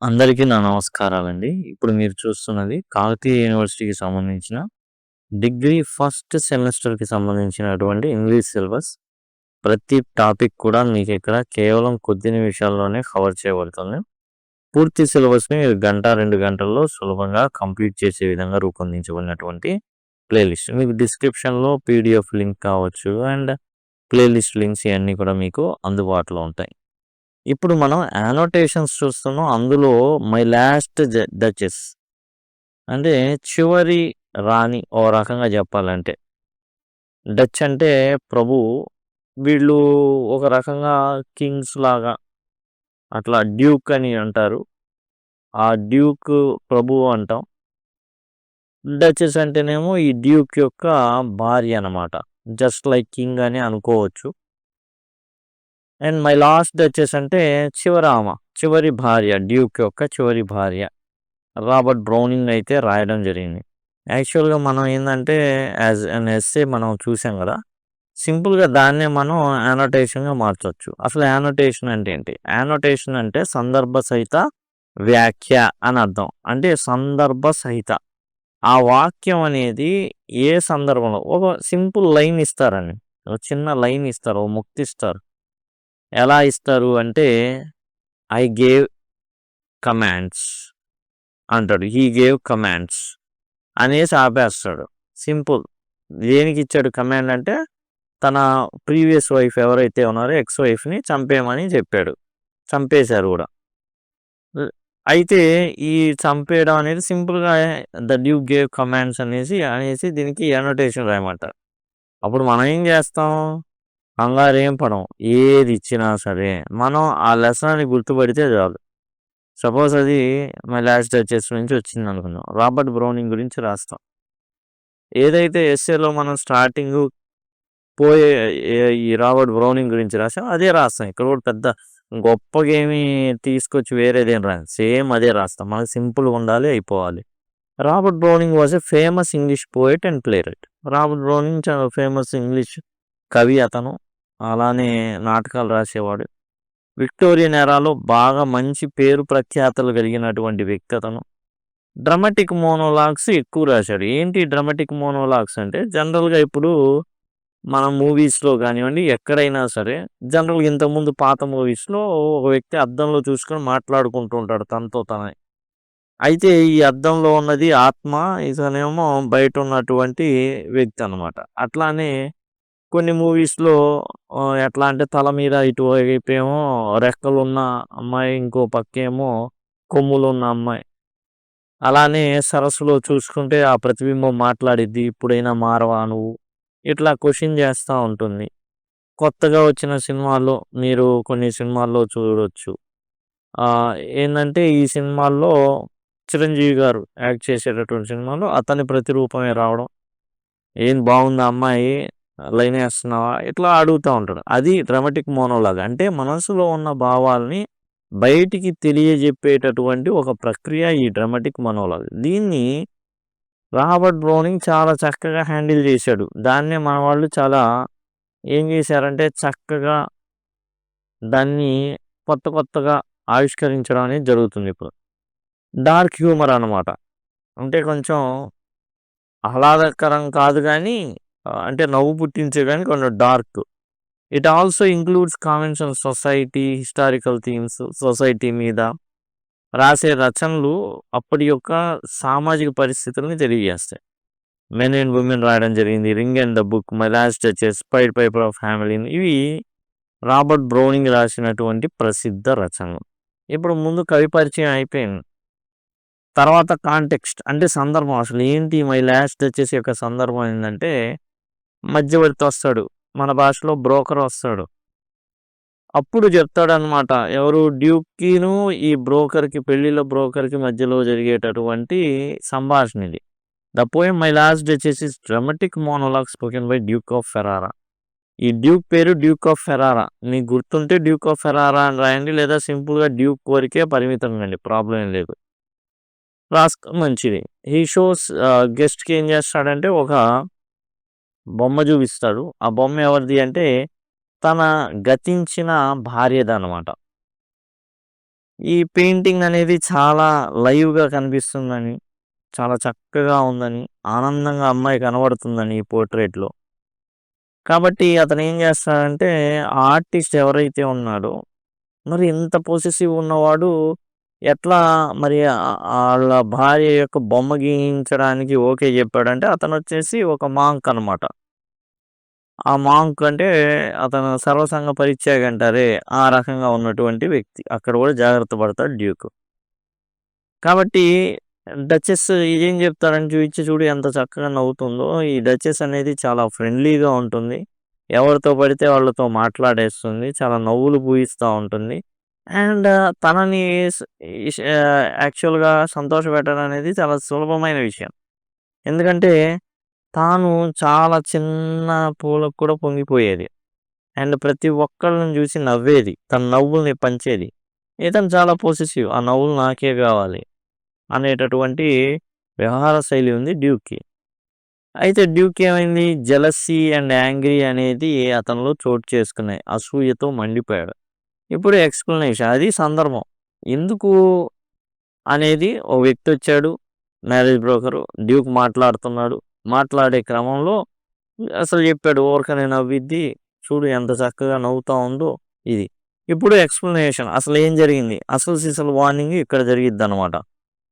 అందరికీ నా నమస్కారాలండి. ఇప్పుడు మీరు చూస్తున్నది కాకతీయ యూనివర్సిటీకి సంబంధించిన డిగ్రీ ఫస్ట్ సెమిస్టర్‌కి సంబంధించినటువంటి ఇంగ్లీష్ సిలబస్. ప్రతి టాపిక్ కూడా మీకిక్కడ కేవలం కొద్ది నిమిషాల్లోనే కవర్ చేయబడుతుంది. పూర్తి సిలబస్‌ని మీరు గంట, 2 గంటల్లో సులభంగా కంప్లీట్ చేసే విధంగా రూపొందించబడినటువంటి ప్లేలిస్ట్. మీకు డిస్క్రిప్షన్‌లో పీడీఎఫ్ లింక్ కావచ్చు అండ్ ప్లేలిస్ట్ లింక్స్ ఇయన్నీ కూడా మీకు అందుబాటులో ఉంటాయి. ఇప్పుడు మనం యానోటేషన్స్ చూస్తున్నాం. అందులో మై లాస్ట్ డచెస్ అంటే చివరి రాణి ఓ రకంగా చెప్పాలంటే. డచ్ అంటే ప్రభువు. వీళ్ళు ఒక రకంగా కింగ్స్ లాగా అట్లా డ్యూక్ అని అంటారు. ఆ డ్యూక్ ప్రభువు అంటాం. డచెస్ అంటేనేమో ఈ డ్యూక్ యొక్క భార్య అన్నమాట. జస్ట్ లైక్ కింగ్ అని అనుకోవచ్చు. అండ్ మై లాస్ట్ డచెస్ అంటే చివరి భార్య. డ్యూక్ యొక్క చివరి భార్య. రాబర్ట్ బ్రౌనింగ్ అయితే రాయడం జరిగింది. యాక్చువల్‌గా మనం ఏందంటే యాజ్ ఎన్ ఎస్సే మనం చూసాం గదా! సింపుల్‌గా దాన్నే మనం యానోటేషన్‌గా మార్చొచ్చు. అసలు యానోటేషన్ అంటే ఏంటి? యానోటేషన్ అంటే సందర్భ సహిత వ్యాఖ్య అని అర్థం. అంటే సందర్భ సహిత. ఆ వాక్యం అనేది ఏ సందర్భంలో ఒక సింపుల్ లైన్ ఇస్తారండి. ఒక చిన్న లైన్ ఇస్తారు. ఓ ముక్తిస్తారు. ఎలా ఇస్తారు అంటే ఐ గేవ్ కమాండ్స్ అంటాడు. హి గేవ్ కమాండ్స్ అనేసి ఆపేస్తాడు. సింపుల్. దేనికిచ్చాడు కమాండ్ అంటే తన ప్రీవియస్ వైఫ్ ఎవరైతే ఉన్నారో ఎక్స్ వైఫ్‌ని చంపేయమని చెప్పాడు. చంపేశారు గూడా. అయితే ఈ చంపేయడం అనేది సింపుల్‌గా ద డ్యూక్ గేవ్ కమాండ్స్ అనేసి దీనికి యానోటేషన్ రాయమంటారు. అప్పుడు మనం ఏం చేస్తాం? కంగారేం పడం. ఏది ఇచ్చినా సరే మనం ఆ లెసన్‌ని గుర్తుపడితే చాలు. సపోజ్ అది మై లాస్ట్ డచెస్ నుంచి వచ్చిందనుకుందాం. రాబర్ట్ బ్రౌనింగ్ గురించి రాస్తాం. ఏదైతే ఎస్సేలో మనం స్టార్టింగు పోయే ఈ రాబర్ట్ బ్రౌనింగ్ గురించి రాసాం అదే రాస్తాం. ఇక్కడ కూడా పెద్ద గొప్పగా ఏమి తీసుకొచ్చి వేరేదేం రాయం. సేమ్ అదే రాస్తాం. మనకు సింపుల్‌గా ఉండాలి, అయిపోవాలి. Robert Browning was a famous English poet and play right. Robert Browning చాలా ఫేమస్ ఇంగ్లీష్ కవి అతను. అలానే నాటకాలు రాసేవాడు. విక్టోరియన్ ఎరాలో బాగా మంచి పేరు ప్రఖ్యాతలు కలిగినటువంటి వ్యక్తి అతను. డ్రమాటిక్ మోనోలాగ్స్ ఎక్కువ రాశాడు. ఏంటి డ్రమాటిక్ మోనోలాగ్స్ అంటే జనరల్‌గా ఇప్పుడు మన మూవీస్‌లో గానివ్వండి, ఎక్కడైనా సరే జనరల్‌గా ఇంతకుముందు పాత మూవీస్‌లో ఒక వ్యక్తి అద్దంలో చూసుకొని మాట్లాడుకుంటూ ఉంటాడు తనతో తనే. అయితే ఈ అద్దంలో ఉన్నది ఆత్మ, ఇతనేమో బయట ఉన్నటువంటి వ్యక్తి అనమాట. అట్లానే కొన్ని మూవీస్‌లో ఎట్లా అంటే తల మీద ఇటువైపేమో రెక్కలున్న అమ్మాయి, ఇంకో పక్కేమో కొమ్ములున్న అమ్మాయి. అలానే సరస్సులో చూసుకుంటే ఆ ప్రతిబింబం మాట్లాడిద్ది. ఇప్పుడైనా మారవా నువ్వు? ఇట్లా క్వెషన్ చేస్తా ఉంటుంది. కొత్తగా వచ్చిన సినిమాల్లో మీరు కొన్ని సినిమాల్లో చూడొచ్చు. ఆహ్, ఏందంటే ఈ సినిమాల్లో చిరంజీవి గారు యాక్ట్ చేసేటటువంటి సినిమాలో అతని ప్రతిరూపమే రావడం. "ఏం బాగుందా అమ్మాయి? లైనేస్తున్నావా?" ఇట్లా అడుగుతా ఉంటాడు. అది డ్రామాటిక్ మోనోలాగ్. అంటే మనసులో ఉన్న భావాల్ని బయటికి తెలియజెప్పేటటువంటి ఒక ప్రక్రియ ఈ డ్రామాటిక్ మోనోలాగ్. దీన్ని రాబర్ట్ బ్రౌనింగ్ చాలా చక్కగా హ్యాండిల్ చేశాడు. దాన్నే మన వాళ్ళు చాలా ఏం చేశారంటే చక్కగా దాన్ని కొత్తగా ఆవిష్కరించడం అనేది జరుగుతుందిప్పుడు. డార్క్ హ్యూమర్ అనమాట. అంటే కొంచెం ఆహ్లాదకరం కాదు గానీ అంటే నవ్వు పుట్టించే గానీ కొంచెం dark. It also includes comments on society, historical themes, society మీద రాసే రచనలు అప్పటి యొక్క సామాజిక పరిస్థితుల్ని తెలియజేస్తాయి. 'మెన్ అండ్ వుమెన్' రాయడం జరిగింది. 'Ring and the book', 'my last duchess', 'pied piper of Hamelin' ఇవి రాబర్ట్ బ్రౌనింగ్ రాసినటువంటి ప్రసిద్ధ రచనలు. ఇప్పుడు ముందు కవి పరిచయం అయిపోయింది. తర్వాత కాంటెక్స్ట్ అంటే సందర్భం అసలు ఏంటి 'మై లాస్ట్ డచెస్' యొక్క సందర్భం ఏందంటే మధ్యవర్తి వస్తాడు. మన భాషలో బ్రోకర్ వస్తాడు. అప్పుడు చెప్తాడనమాట. ఎవరు డ్యూక్‌కిను ఈ బ్రోకర్‌కి పెళ్ళిళ్ళ బ్రోకర్‌కి మధ్యలో జరిగేటటువంటి సంభాషణ ఇది. The poem 'my last duchess' is dramatic monologue spoken by Duke of Ferrara. ఈ డ్యూక్ పేరు డ్యూక్ ఆఫ్ ఫెరారా. మీకు గుర్తుంటే డ్యూక్ ఆఫ్ ఫెరారా అని రాయండి. లేదా సింపుల్‌గా డ్యూక్ వరకే పరిమితం కండి. ప్రాబ్లమ్ ఏం లేదు. మంచిది. హీ షోస్ గెస్ట్‌కి ఏం చేస్తాడంటే ఒక బొమ్మ చూపిస్తాడు. ఆ బొమ్మ ఎవరిది అంటే తన గతించిన భార్యదనమాట. ఈ పెయింటింగ్ అనేది చాలా లైవ్‌గా కనిపిస్తుందని, చాలా చక్కగా ఉందని, ఆనందంగా అమ్మాయి కనబడుతుందని ఈ పోర్ట్రెయిట్‌లో. కాబట్టి అతనేం జేస్తాడంటే, ఆ ఆర్టిస్ట్ ఎవరైతే ఉన్నాడో, మరి ఇంత పొసెసివ్ ఉన్నవాడు ఎట్లా మరి ఆళ్ళ భార్య యొక్క బొమ్మ గీయించడానికి ఓకే జెప్పాడంటే, అతనొచ్చేసి ఒక మాంక్ అనమాట. ఆ మాంక్ అంటే అతను సర్వసంగ పరిత్యాగి అంటారే, ఆ రకంగా ఉన్నటువంటి వ్యక్తి. అక్కడ గూడా జాగ్రత్త పడతాడు డ్యూక్. కాబట్టి డచెస్ ఏం జెప్తారని చూయించి చూడు ఎంత చక్కగా నవ్వుతుందో. ఈ డచెస్ అనేది చాలా ఫ్రెండ్లీగా ఉంటుంది. ఎవరితో పడితే వాళ్ళతో మాట్లాడేస్తుంది. చాలా నవ్వులు పూయిస్తా ఉంటుంది. అండ్ తనని యాక్చువల్‌గా సంతోషపెట్టడం అనేది చాలా సులభమైన విషయం. ఎందుకంటే తాను చాలా చిన్న పూలకు కూడా పొంగిపోయేది. అండ్ ప్రతి ఒక్కళ్ళని జూసి నవ్వేది. తన నవ్వుల్ని పంచేది. ఇతను చాలా పొసెసివ్. ఆ నవ్వులు నాకే గావాలి అనేటటువంటి వ్యవహార శైలి ఉంది డ్యూక్‌కి. అయితే డ్యూక్ ఏమైంది? జెలసీ అండ్ యాంగ్రీ అనేది అతనిలో చోటు చేసుకున్నాయి. అసూయతో మండిపోయాడు. ఇప్పుడు ఎక్స్‌ప్లనేషన్ అది సందర్భం. ఎందుకు అనేది ఓ వ్యక్తొచ్చాడు. Marriage broker. డ్యూక్ మాట్లాడుతున్నాడు. మాట్లాడే క్రమంలో అసలు జెప్పాడు. ఊరకనే నవ్విద్ది. చూడు ఎంత చక్కగా నవ్వుతా ఉందో ఇది. ఇప్పుడు ఎక్స్‌ప్లనేషన్ అసలేం జరిగింది? అసలు సిసలు వార్నింగ్ ఇక్కడ జరిగిద్దనమాట.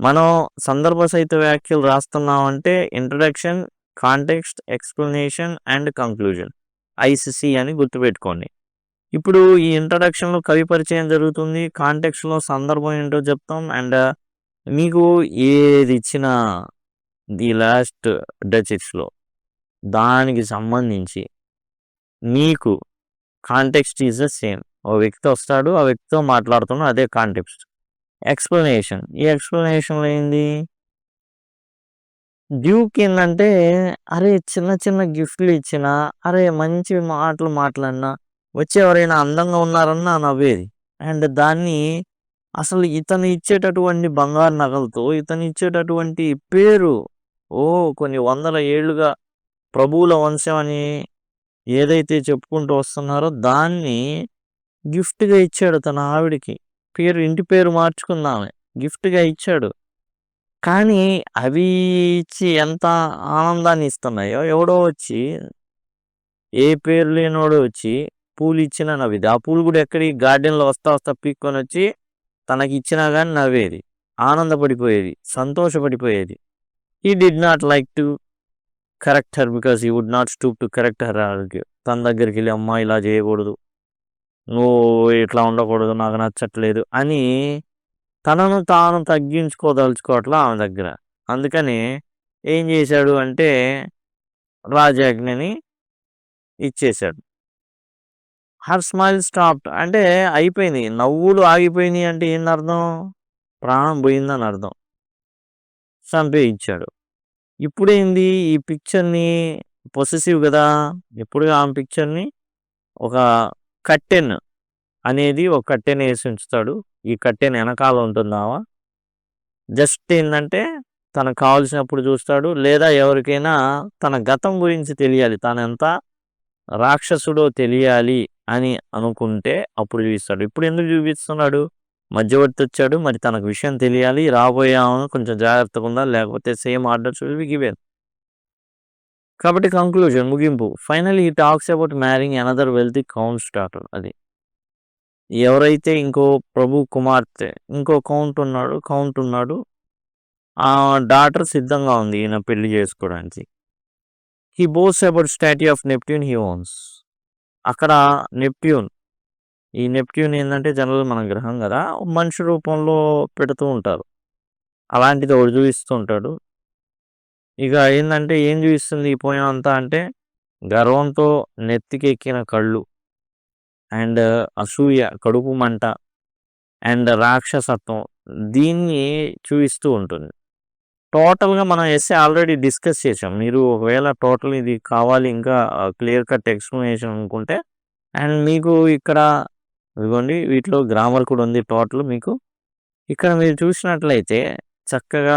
మనం సందర్భ సహిత వ్యాఖ్యలు రాస్తున్నామంటే introduction, context, explanation and conclusion. ICC అని గుర్తుపెట్టుకోండి. ఇప్పుడు ఈ ఇంట్రడక్షన్‌లో కవి పరిచయం జరుగుతుంది. కాంటెక్స్ట్‌లో సందర్భం ఏంటో చెప్తాం. అండ్ మీకు ఏదిచ్చినా ది లాస్ట్ డచెస్‌లో దానికి సంబంధించి మీకు కాంటెక్స్ట్ ఈస్ ద సేమ్. ఓ వ్యక్తి వస్తాడు. ఆ వ్యక్తితో మాట్లాడుతున్నాం. అదే కాంటెక్స్ట్. ఎక్స్‌ప్లనేషన్. ఈ ఎక్స్‌ప్లనేషన్‌లో ఏంది? డ్యూక్ ఏందంటే, అరే! చిన్న చిన్న గిఫ్ట్‌లు ఇచ్చినా, అరే! మంచి మాటలు మాట్లాడినా, వచ్చి ఎవరైనా అందంగా ఉన్నారన్నా నవ్వేది. అండ్ దాన్ని అసలు ఇతను ఇచ్చేటటువంటి బంగారు నగలతో, ఇతను ఇచ్చేటటువంటి పేరు కొన్ని వందల ఏళ్లుగా ప్రభువుల వంశం అని ఏదైతే చెప్పుకుంటూ వస్తున్నారో దాన్ని గిఫ్ట్‌గా ఇచ్చాడు తన ఆవిడకి. ఇంటి పేరు మార్చుకుందామె. గిఫ్ట్‌గా ఇచ్చాడు. కానీ అవి ఇచ్చి ఎంత ఆనందాన్ని ఇస్తున్నాయో ఎవడో వచ్చి ఏ పేరు లేనోడు వచ్చి పూలిచ్చినా నవ్విద్ది. ఆ పూలు గూడా ఎక్కడి గార్డెన్‌లో వస్తా వస్తా పీక్కొనొచ్చి తనకిచ్చినా గాని నవ్వేది. ఆనందపడిపోయేది. సంతోషపడిపోయేది. He did not like to correct her because he would not stoop to correct her argue. తన దగ్గరికెళ్ళి అమ్మా ఇలా చేయకూడదు. నువ్వు ఇట్లా ఉండకూడదు. నాకు నచ్చట్లేదు అని తనను తాను తగ్గించుకోదలుచుకోవట్లా ఆమె దగ్గర. అందుకని ఏం చేశాడు అంటే రాజాజ్ఞని ఇచ్చేశాడు. హర్ స్మైల్ స్టాప్డ్ అంటే అయిపోయింది. నవ్వులు ఆగిపోయినాయి అంటే ఏందర్థం? ప్రాణం పోయిందని అర్థం. చంపేయించాడు. ఇప్పుడేంది ఈ పిక్చర్‌ని పొసెసివ్ గదా! ఎప్పుడు ఆమె పిక్చర్‌ని ఒక కర్టెన్ అనేది ఒక కర్టెన్ ఏసి ఉంచుతాడు. ఈ కర్టెన్ ఎనకాల ఉంటుందామ. జస్ట్ ఏందంటే తనకు కావాల్సినప్పుడు చూస్తాడు. లేదా ఎవరికైనా తన గతం గురించి తెలియాలి. తానెంత రాక్షసుడో తెలియాలి అని అనుకుంటే అప్పుడు చూపిస్తాడు. ఇప్పుడెందుకు చూపిస్తున్నాడు? మధ్యవర్తి వచ్చాడు. మరి తనకు విషయం తెలియాలి. రాబోయే ఆమె కొంచెం జాగ్రత్తగా ఉండాలి. లేకపోతే same orders will be given. కాబట్టి కంక్లూజన్ ముగింపు. Finally he talks about మ్యారింగ్ another wealthy counts daughter అది. ఎవరైతే ఇంకో ప్రభు కుమార్తె ఇంకో కౌంట్ ఉన్నాడు. ఆ డాటర్ సిద్ధంగా ఉంది ఈయన పెళ్లి చేసుకోవడానికి. He boasts about statue of Neptune he owns. అక్కడ నెప్ట్యూన్ ఈ నెప్ట్యూన్ ఏందంటే జనరల్‌గా మన గ్రహం గదా! మనిషి రూపంలో పెడుతూ ఉంటారు. అలాంటిది ఒకటి చూపిస్తూ ఉంటాడు. ఇక ఏందంటే ఏం చూపిస్తుంది ఈ పోయెమ్ అంతా అంటే గర్వంతో నెత్తికెక్కిన కళ్ళు అండ్ అసూయ, కడుపు మంట అండ్ రాక్షసత్వం దీన్ని చూపిస్తూ ఉంటుంది. టోటల్‌గా మనం ఎస్సే ఆల్రెడీ డిస్కస్ చేసాం. మీరు ఒకవేళ టోటల్ ఇది కావాలి ఇంకా క్లియర్ కట్ ఎక్స్‌ప్లనేషన్ అనుకుంటే అండ్ మీకు ఇక్కడ ఇదిగోండి వీటిలో గ్రామర్ కూడా ఉంది టోటల్ మీకు. ఇక్కడ మీరు చూసినట్లయితే చక్కగా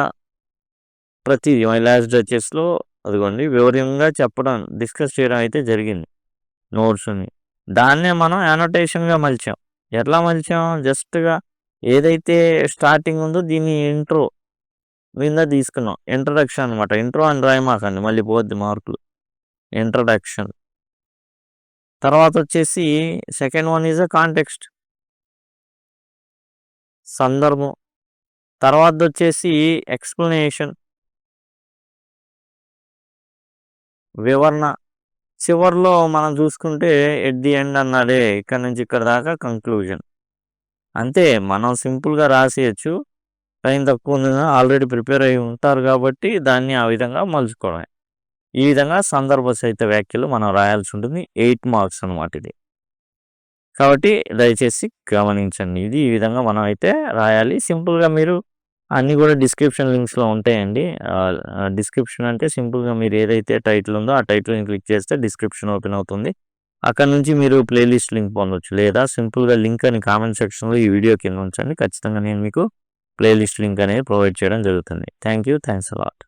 ప్రతిది మై లాస్ట్ డచెస్‌లో అదిగోండి వివరంగా చెప్పడం, డిస్కస్ చేయడం అయితే జరిగింది నోట్స్‌ని. దాన్నే మనం యానోటేషన్‌గా మలిచాం. ఎట్లా మలిచాం? జస్ట్‌గా ఏదైతే స్టార్టింగ్ ఉందో దీన్ని ఇంట్రో మీద తీసుకున్నాం. ఇంట్రడక్షన్ అనమాట. ఇంట్రో అని రాయమాకండి మళ్ళీ పోద్ది మార్కులు. ఇంట్రడక్షన్. తర్వాత వచ్చేసి second one is a context, సందర్భం. తర్వాత వచ్చేసి ఎక్స్ప్లెనేషన్, వివరణ. చివర్లో మనం చూసుకుంటే ఎట్ ది ఎండ్ అన్నాడే, ఇక్కడ నుంచి ఇక్కడ దాకా కంక్లూజన్. అంతే, మనం సింపుల్గా రాసేయచ్చు. టైం తక్కువ ఉంది, ఆల్రెడీ ప్రిపేర్ అయి ఉంటారు కాబట్టి దాన్ని ఆ విధంగా మలుచుకోవడమే. ఈ విధంగా సందర్భ సహిత వ్యాఖ్యలు మనం రాయాల్సి ఉంటుంది. 8 మార్క్స్ అనమాట ఇది. కాబట్టి దయచేసి గమనించండి. ఇది ఈ విధంగా మనం అయితే రాయాలి. సింపుల్గా మీరు అన్నీ కూడా డిస్క్రిప్షన్ లింక్స్లో ఉంటాయండి. డిస్క్రిప్షన్ అంటే సింపుల్గా మీరు ఏదైతే టైటిల్ ఉందో ఆ టైటిల్ని క్లిక్ చేస్తే డిస్క్రిప్షన్ ఓపెన్ అవుతుంది. అక్కడ నుంచి మీరు ప్లేలిస్ట్ లింక్ పొందొచ్చు, లేదా సింపుల్గా లింక్ అని కామెంట్ సెక్షన్లో ఈ వీడియో కింద ఉంచండి. ఖచ్చితంగా నేను మీకు ప్లేలిస్ట్ లింక్ అనేది ప్రొవైడ్ చేయడం జరుగుతుంది. Thank you, thanks a lot.